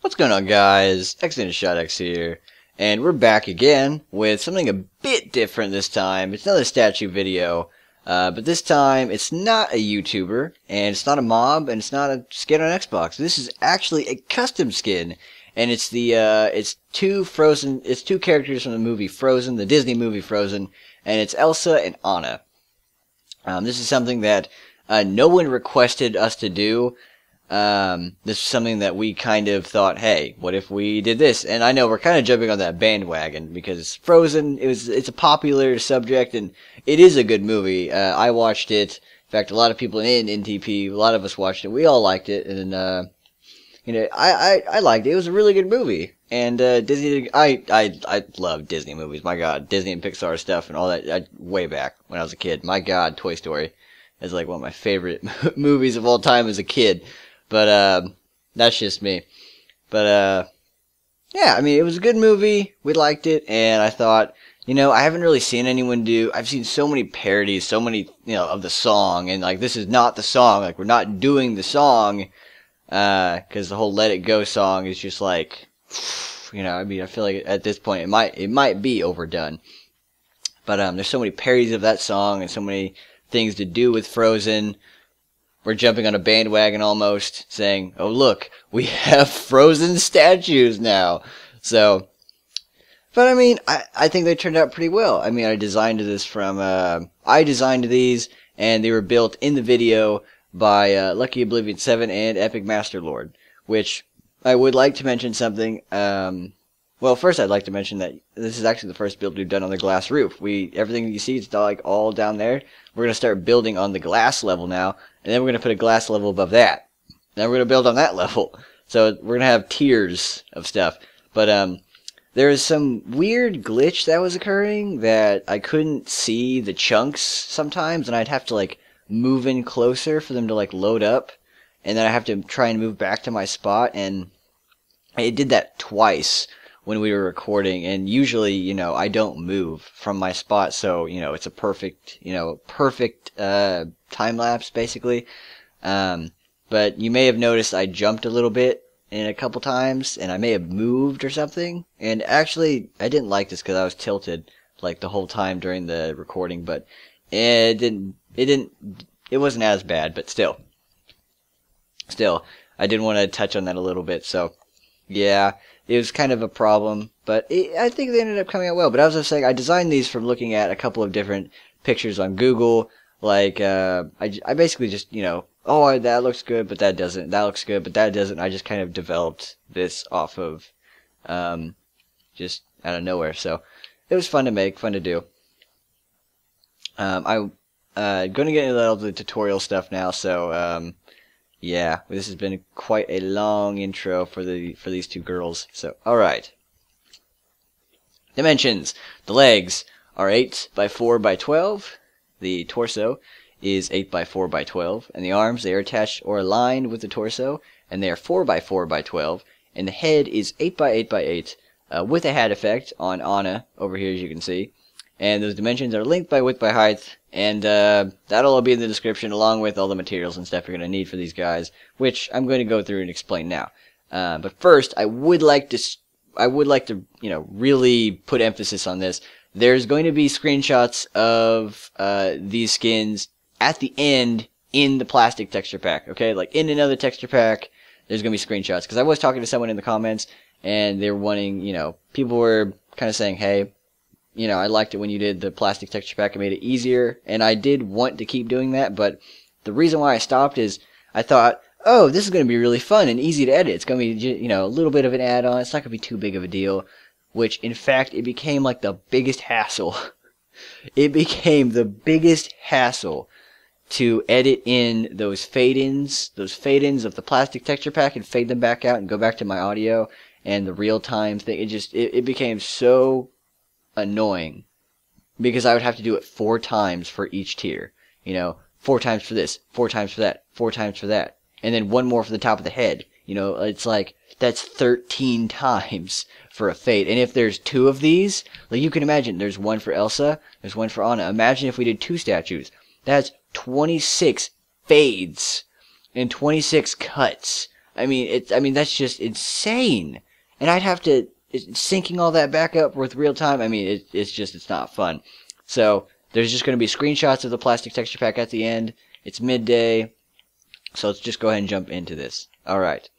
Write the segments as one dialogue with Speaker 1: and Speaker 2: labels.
Speaker 1: What's going on, guys? X here, and we're back again with something a bit different this time. It's another statue video, but this time it's not a YouTuber, and it's not a mob, and it's not a skin on Xbox. This is actually a custom skin, and it's the it's two characters from the movie Frozen, the Disney movie Frozen, and it's Elsa and Anna. This is something that no one requested us to do. This is something that we kind of thought, hey, what if we did this? And I know we're kind of jumping on that bandwagon because Frozen, it's a popular subject and it is a good movie. I watched it. In fact, a lot of people in NTP, a lot of us watched it. We all liked it, and you know, I liked it. It was a really good movie. And Disney, I love Disney movies. My God, Disney and Pixar stuff and all that. Way back when I was a kid. My God, Toy Story is like one of my favorite movies of all time as a kid. But, that's just me. But, yeah, I mean, it was a good movie. We liked it. And I thought, you know, I haven't really seen anyone I've seen so many parodies, so many, you know, of the song. And, like, this is not the song. Like, we're not doing the song. Because the whole Let It Go song is just like, you know, I mean, I feel like at this point it might be overdone. But, there's so many parodies of that song and so many things to do with Frozen. We're jumping on a bandwagon almost, saying, oh look, we have Frozen statues now. So, but I mean, I think they turned out pretty well. I mean, I designed these, and they were built in the video by Lucky Oblivion 7 and Epic Masterlord, which I would like to mention something. Well, first I'd like to mention that this is actually the first build we've done on the glass roof. Everything that you see is like all down there. We're going to start building on the glass level now, and then we're going to put a glass level above that. Then we're going to build on that level. So we're going to have tiers of stuff. But there is some weird glitch that was occurring that I couldn't see the chunks sometimes, and I'd have to like move in closer for them to like load up, and then I have to try and move back to my spot, and it did that twice when we were recording, and usually, you know, I don't move from my spot, so, you know, it's a perfect time lapse, basically. But you may have noticed I jumped a little bit in a couple times, and I may have moved or something, and actually, I didn't like this because I was tilted, like, the whole time during the recording, but it wasn't as bad, but still, I did want to touch on that a little bit, so, yeah. It was kind of a problem, but I think they ended up coming out well. But I was just saying, I designed these from looking at a couple of different pictures on Google. Like, I basically just, you know, oh, that looks good, but that doesn't. That looks good, but that doesn't. I just kind of developed this off of, just out of nowhere. So, it was fun to make, fun to do. I'm going to get into all the tutorial stuff now, so, yeah, this has been quite a long intro for these two girls. So, alright. Dimensions. The legs are 8 by 4 by 12. The torso is 8 by 4 by 12. And the arms, they are attached or aligned with the torso, and they are 4 by 4 by 12. and the head is 8x8x8 with a hat effect on Anna over here, as you can see. And those dimensions are length by width by height, and that'll all be in the description along with all the materials and stuff you're going to need for these guys, which I'm going to go through and explain now. But first, I would like to, really put emphasis on this. There's going to be screenshots of these skins at the end in the plastic texture pack, okay? Like in another texture pack, there's going to be screenshots. Because I was talking to someone in the comments, and they were wanting, people were kind of saying, hey, I liked it when you did the plastic texture pack. It made it easier, and I did want to keep doing that, but the reason why I stopped is I thought, oh, this is going to be really fun and easy to edit. It's going to be, a little bit of an add-on. It's not going to be too big of a deal, which, in fact, it became like the biggest hassle. It became the biggest hassle to edit in those fade-ins of the plastic texture pack and fade them back out and go back to my audio and the real-time thing. It became so annoying because I would have to do it 4 times for each tier. 4 times for this, 4 times for that, 4 times for that, and then 1 more for the top of the head. It's like that's 13 times for a fade. And if there's 2 of these, like you can imagine, there's 1 for Elsa, there's 1 for Anna. Imagine if we did 2 statues. That's 26 fades and 26 cuts. I mean that's just insane. And I'd have to syncing all that back up with real time. I mean, it's not fun. So there's just going to be screenshots of the plastic texture pack at the end. It's midday, so let's just go ahead and jump into this. All right.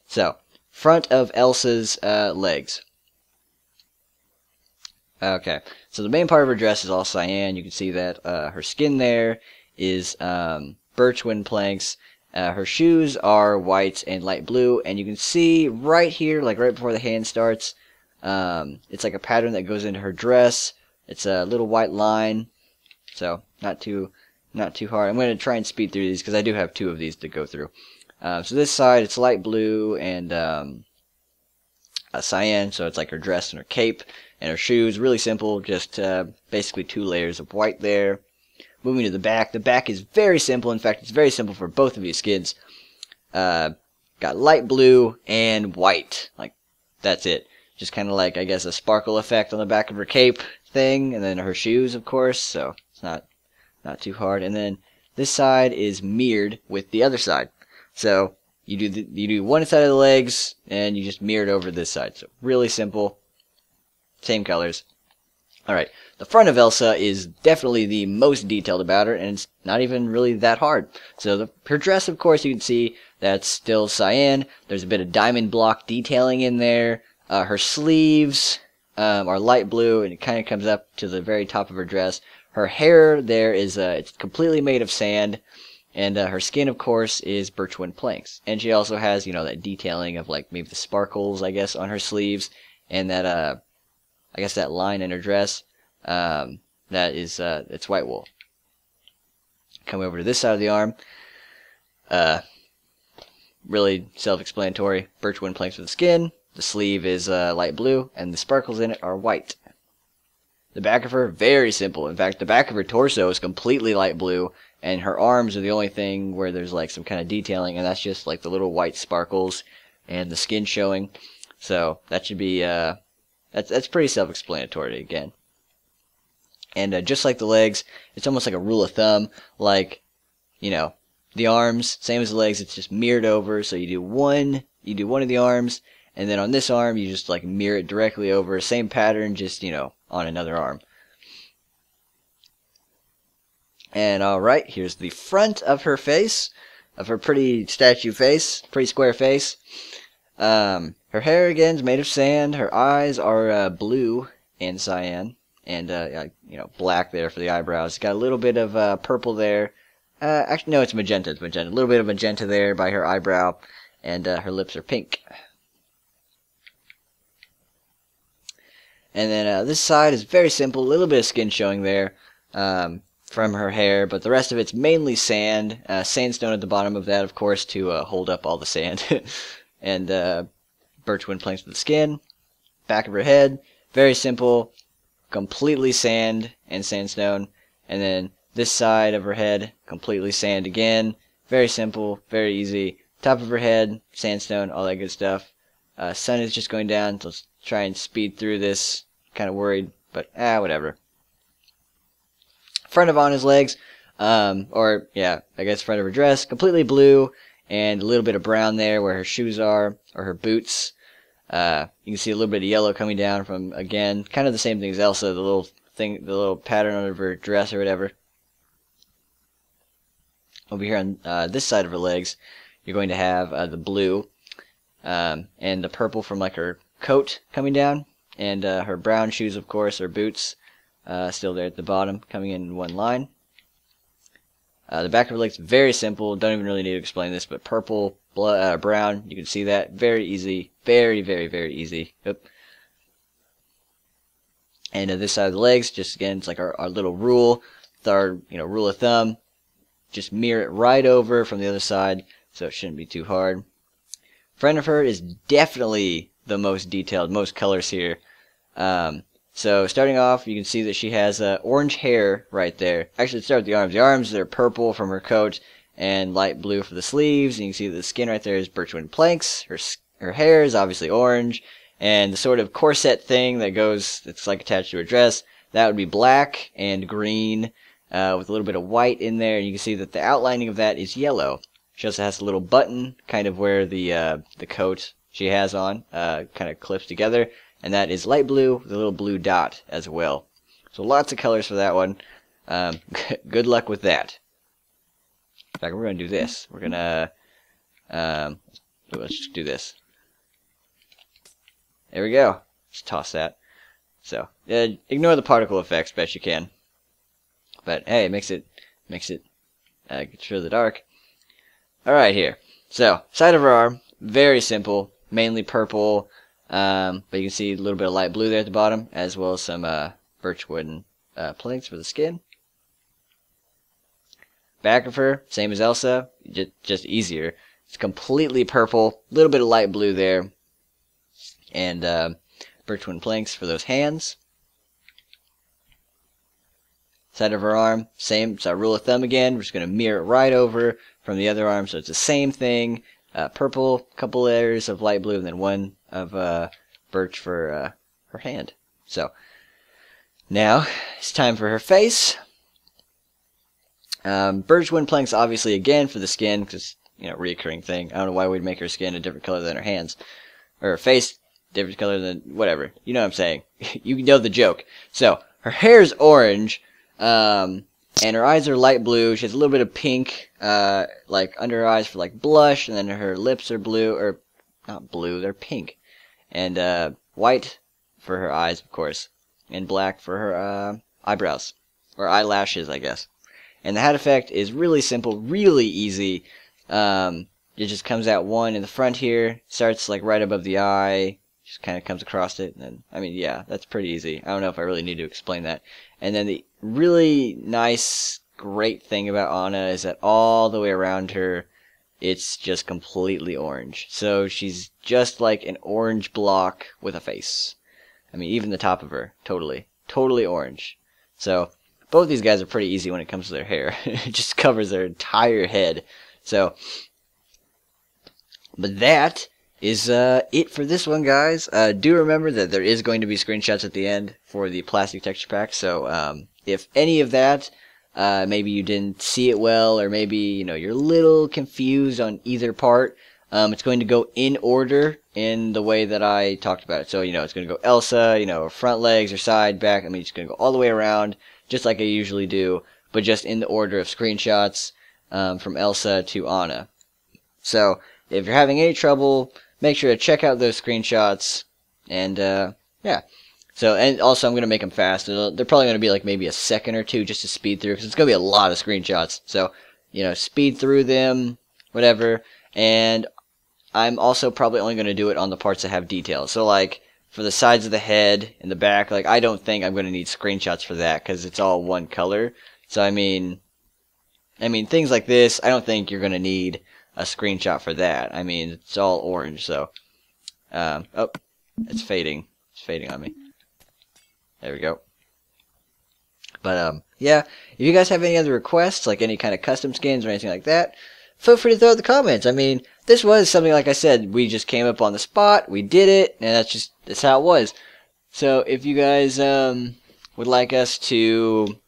Speaker 1: So front of Elsa's legs. Okay. So the main part of her dress is all cyan. You can see that her skin there is birch wind planks. Her shoes are white and light blue, and you can see right here, like right before the hand starts, it's like a pattern that goes into her dress. It's a little white line, so not too hard. I'm going to try and speed through these because I do have 2 of these to go through. So this side, it's light blue and a cyan, so it's like her dress and her cape and her shoes. Really simple, just basically 2 layers of white there. Moving to the back is very simple. In fact, it's very simple for both of these skins. Got light blue and white, like that's it. Just kind of like, I guess, a sparkle effect on the back of her cape thing, and then her shoes, of course, so it's not too hard. And then this side is mirrored with the other side. So you do one side of the legs, and you just mirror it over this side. So really simple, same colors. All right, the front of Elsa is definitely the most detailed about her, and it's not even really that hard. So her dress, of course, you can see that's still cyan. There's a bit of diamond block detailing in there. Her sleeves are light blue, and it kind of comes up to the very top of her dress. Her hair there is it's completely made of sand, and her skin, of course, is birchwood planks. And she also has, that detailing of like maybe the sparkles, I guess, on her sleeves, and that I guess that line in her dress, that is, it's white wool. Come over to this side of the arm. Really self-explanatory. Birchwood planks for the skin. The sleeve is light blue, and the sparkles in it are white. The back of her, very simple. In fact, the back of her torso is completely light blue, and her arms are the only thing where there's like some kind of detailing, and that's just like the little white sparkles and the skin showing. So that should be, that's pretty self-explanatory again. And just like the legs, it's almost like a rule of thumb. Like, the arms, same as the legs, it's just mirrored over. So you do one of the arms, and then on this arm, you just like mirror it directly over. Same pattern, just, on another arm. And alright, here's the front of her face, of her pretty statue face, pretty square face. Her hair, again, is made of sand. Her eyes are blue and cyan. And, black there for the eyebrows. Got a little bit of purple there. Actually, no, it's magenta. It's magenta. A little bit of magenta there by her eyebrow. And her lips are pink. And then this side is very simple. A little bit of skin showing there from her hair. But the rest of it's mainly sand. Sandstone at the bottom of that, of course, to hold up all the sand. And birchwood planks for the skin. Back of her head, very simple. Completely sand and sandstone. And then this side of her head, completely sand again. Very simple, very easy. Top of her head, sandstone, all that good stuff. Sun is just going down, so let's try and speed through this. Kind of worried, but whatever. Front of Anna's legs, or yeah, I guess front of her dress, completely blue, and a little bit of brown there where her shoes are, or her boots. You can see a little bit of yellow coming down from, again, kind of the same thing as Elsa, the little thing, the little pattern under her dress or whatever. Over here on this side of her legs, you're going to have the blue and the purple from like her coat coming down, and her brown shoes, of course, her boots, still there at the bottom, coming in one line. The back of her legs, very simple, don't even really need to explain this, but purple, brown, you can see that, very easy, very, very, very easy. Yep. And this side of the legs, just again, it's like our little rule, with our rule of thumb, just mirror it right over from the other side, so it shouldn't be too hard. Front of her is definitely the most detailed, most colors here. So starting off, you can see that she has orange hair right there. Actually, let's start with the arms. The arms are purple from her coat and light blue for the sleeves. And you can see the skin right there is birchwood planks. Her hair is obviously orange. And the sort of corset thing that goes, that's like attached to her dress, that would be black and green with a little bit of white in there. And you can see that the outlining of that is yellow. She also has a little button kind of where the coat she has on kind of clips together. And that is light blue with a little blue dot as well. So lots of colors for that one. Good luck with that. In fact, we're going to do this. We're going to... let's just do this. There we go. Just toss that. So, ignore the particle effects best you can. But, hey, it makes it get through the dark. Alright, here. So, side of her arm, very simple. Mainly purple. But you can see a little bit of light blue there at the bottom, as well as some birchwood planks for the skin. Back of her, same as Elsa, just easier. It's completely purple, a little bit of light blue there, and birchwood planks for those hands. Side of her arm, same. It's our rule of thumb again. We're just going to mirror it right over from the other arm, so it's the same thing. Purple, couple layers of light blue, and then one of birch for her hand. So now it's time for her face. Birchwood planks, obviously, again for the skin, because reoccurring thing. I don't know why we'd make her skin a different color than her hands, or her face different color than whatever. You know what I'm saying? You know the joke. So her hair's orange. And her eyes are light blue. She has a little bit of pink, like under her eyes for like blush, and then her lips are blue, or not blue, they're pink. And white for her eyes, of course, and black for her eyebrows, or eyelashes, I guess. And the hat effect is really simple, really easy. It just comes out one in the front here, starts like right above the eye, just kind of comes across it, and then, I mean, yeah, that's pretty easy. I don't know if I really need to explain that. And then the really nice, great thing about Anna is that all the way around her, it's just completely orange. So she's just like an orange block with a face. I mean, even the top of her, totally orange. So both these guys are pretty easy when it comes to their hair. It just covers their entire head. So, but that is it for this one, guys. Do remember that there is going to be screenshots at the end for the plastic texture pack. So if any of that, maybe you didn't see it well, or maybe you're a little confused on either part, it's going to go in order in the way that I talked about it. So it's going to go Elsa, front legs or side, back. I mean, it's going to go all the way around, just like I usually do, but just in the order of screenshots from Elsa to Anna. So if you're having any trouble, make sure to check out those screenshots, and yeah. So, and also I'm going to make them fast. They're probably going to be like maybe a second or two just to speed through, because it's going to be a lot of screenshots. So, speed through them, whatever. And I'm also probably only going to do it on the parts that have details. So, like, for the sides of the head and the back, like, I don't think I'm going to need screenshots for that, because it's all one color. So, I mean, things like this, I don't think you're going to need a screenshot for that. I mean, it's all orange, so. Oh, it's fading. It's fading on me. There we go. But, yeah, if you guys have any other requests, like any kind of custom skins or anything like that, feel free to throw it in the comments. I mean, this was something, like I said, we just came up on the spot, we did it, and that's how it was. So if you guys would like us to,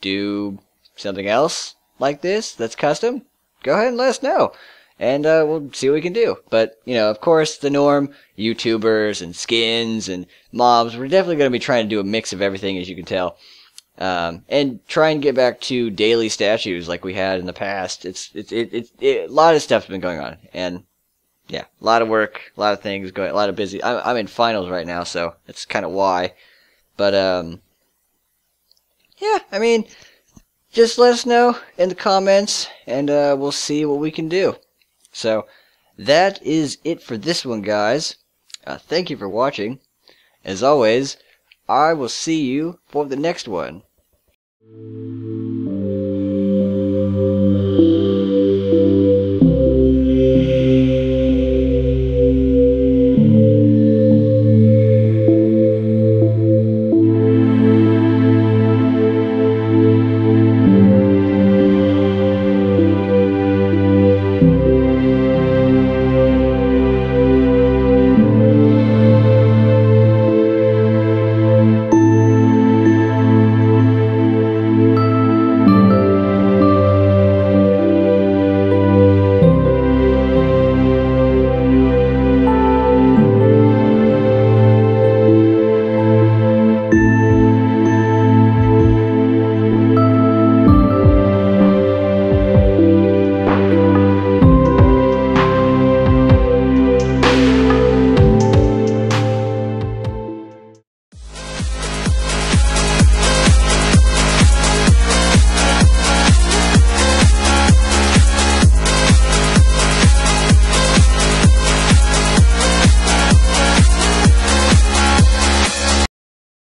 Speaker 1: do something else like this that's custom, go ahead and let us know. And we'll see what we can do. But, of course, the norm, YouTubers and skins and mobs, we're definitely going to be trying to do a mix of everything, as you can tell. And try and get back to daily statues like we had in the past. A lot of stuff's been going on. And, yeah, a lot of work, a lot of things going, a lot of busy. I'm in finals right now, so that's kind of why. But, yeah, I mean, just let us know in the comments, and we'll see what we can do. So, that is it for this one, guys. Thank you for watching. As always, I will see you for the next one.